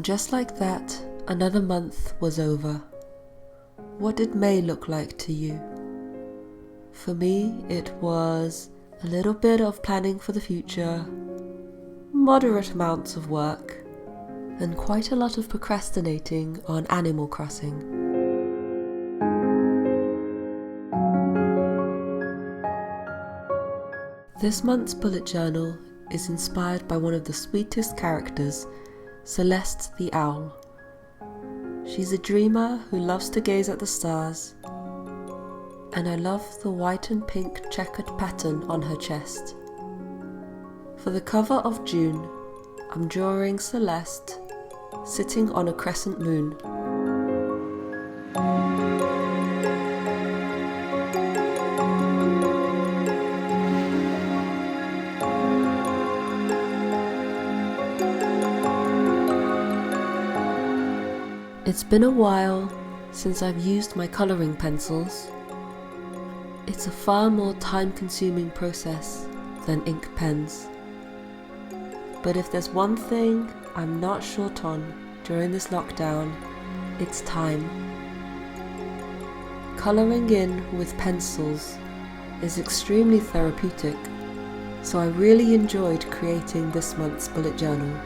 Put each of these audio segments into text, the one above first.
And just like that, another month was over. What did May look like to you? For me, it was a little bit of planning for the future, moderate amounts of work, and quite a lot of procrastinating on Animal Crossing. This month's bullet journal is inspired by one of the sweetest characters, Celeste the Owl. She's a dreamer who loves to gaze at the stars, and I love the white and pink checkered pattern on her chest. For the cover of June, I'm drawing Celeste sitting on a crescent moon. It's been a while since I've used my colouring pencils. It's a far more time-consuming process than ink pens. But if there's one thing I'm not short on during this lockdown, it's time. Colouring in with pencils is extremely therapeutic, so I really enjoyed creating this month's bullet journal.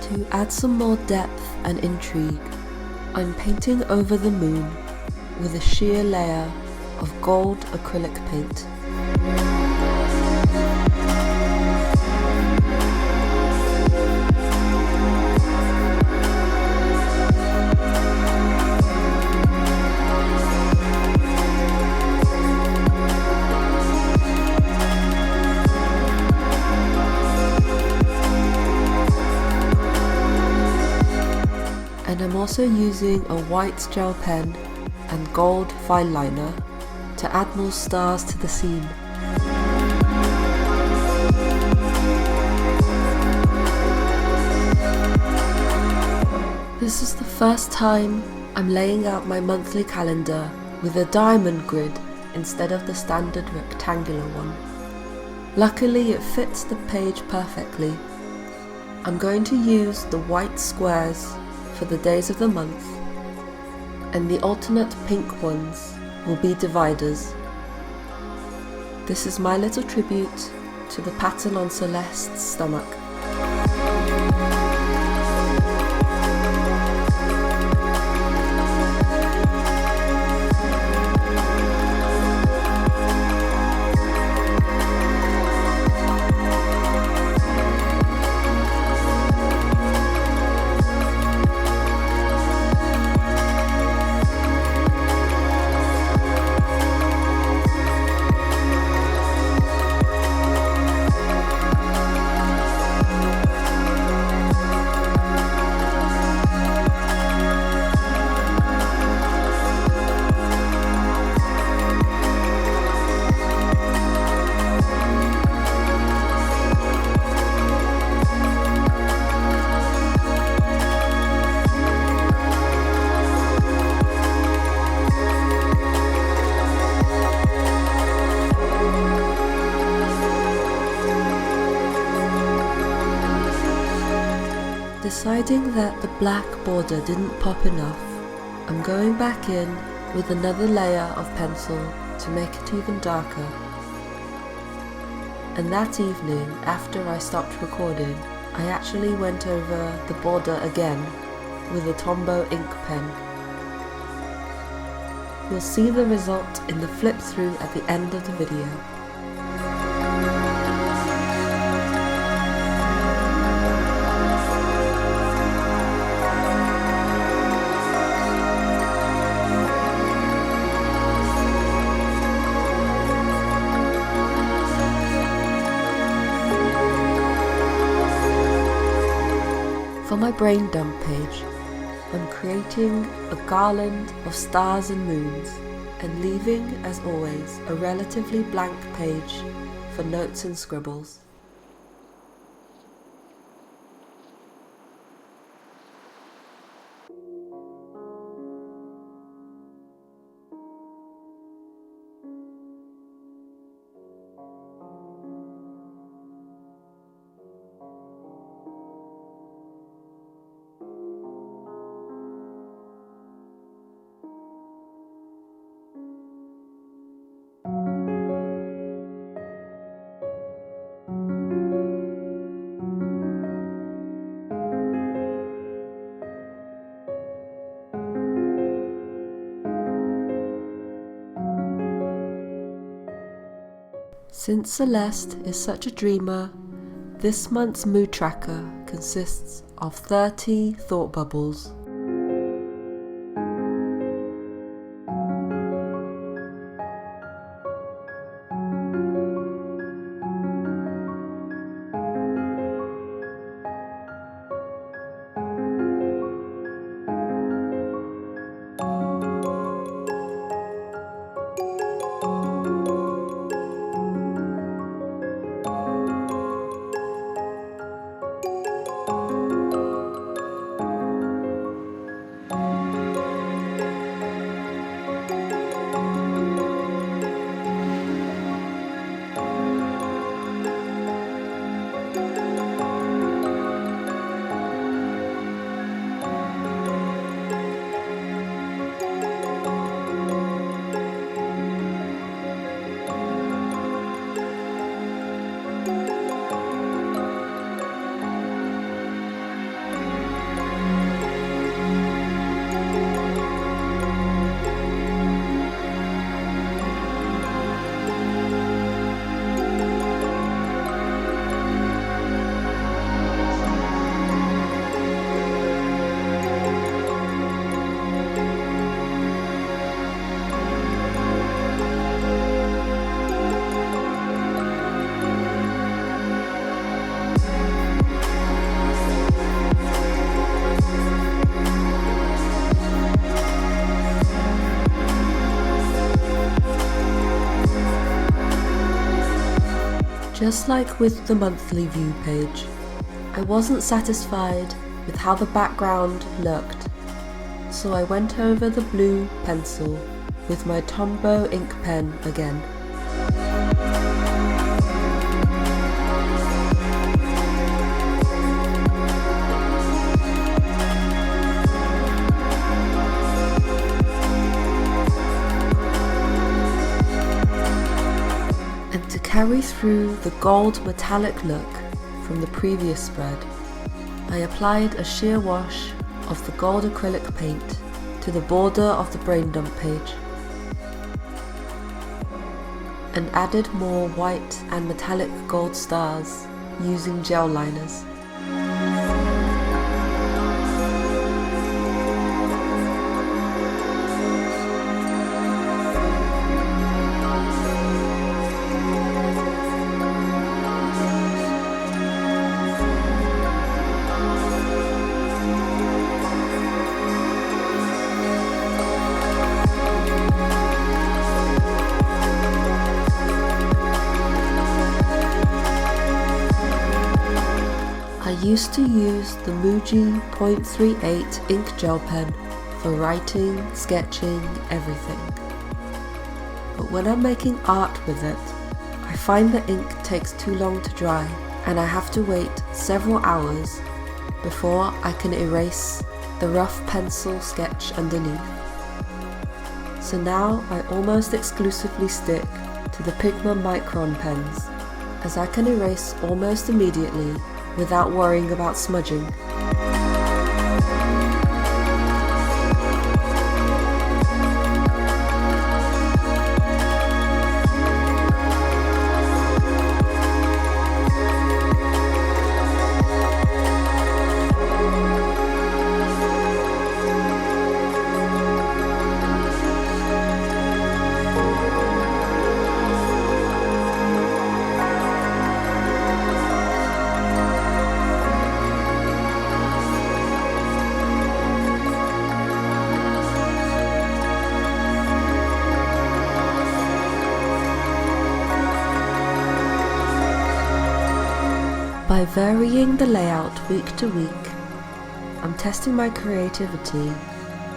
To add some more depth and intrigue, I'm painting over the moon with a sheer layer of gold acrylic paint. And I'm also using a white gel pen and gold Fineliner to add more stars to the scene. This is the first time I'm laying out my monthly calendar with a diamond grid instead of the standard rectangular one. Luckily, it fits the page perfectly. I'm going to use the white squares for the days of the month, and the alternate pink ones will be dividers. This is my little tribute to the pattern on Celeste's stomach. Deciding that the black border didn't pop enough, I'm going back in with another layer of pencil to make it even darker. And that evening, after I stopped recording, I actually went over the border again with a Tombow ink pen. You'll see the result in the flip through at the end of the video. For my brain dump page, I'm creating a garland of stars and moons and leaving, as always, a relatively blank page for notes and scribbles. Since Celeste is such a dreamer, this month's mood tracker consists of 30 thought bubbles. Just like with the monthly view page, I wasn't satisfied with how the background looked, so I went over the blue pencil with my Tombow ink pen again. And to carry through the gold metallic look from the previous spread, I applied a sheer wash of the gold acrylic paint to the border of the brain dump page and added more white and metallic gold stars using gel liners. I used to use the Muji .38 ink gel pen for writing, sketching, everything. But when I'm making art with it, I find the ink takes too long to dry and I have to wait several hours before I can erase the rough pencil sketch underneath. So now I almost exclusively stick to the Pigma Micron pens, as I can erase almost immediately without worrying about smudging. By varying the layout week to week, I'm testing my creativity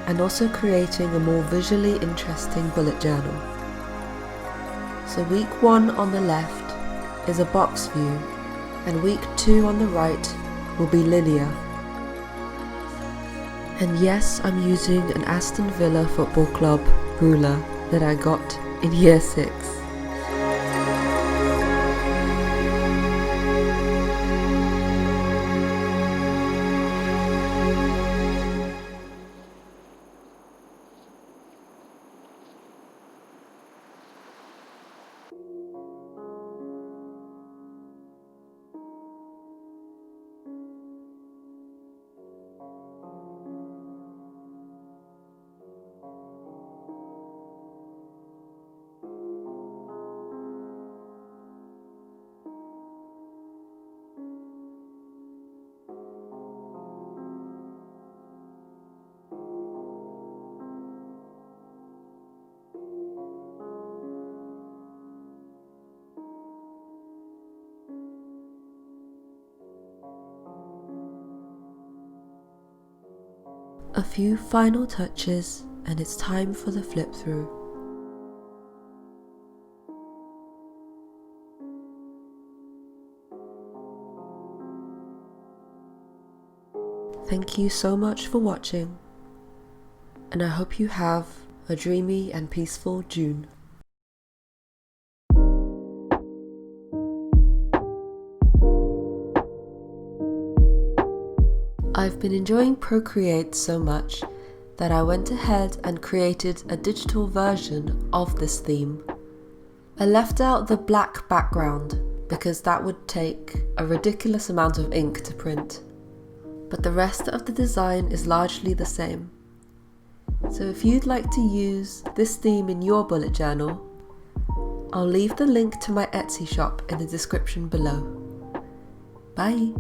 and also creating a more visually interesting bullet journal. So week 1 on the left is a box view, and week 2 on the right will be linear. And yes, I'm using an Aston Villa Football Club ruler that I got in year 6. A few final touches and it's time for the flip through. Thank you so much for watching, and I hope you have a dreamy and peaceful June. I've been enjoying Procreate so much that I went ahead and created a digital version of this theme. I left out the black background because that would take a ridiculous amount of ink to print, but the rest of the design is largely the same. So if you'd like to use this theme in your bullet journal, I'll leave the link to my Etsy shop in the description below. Bye!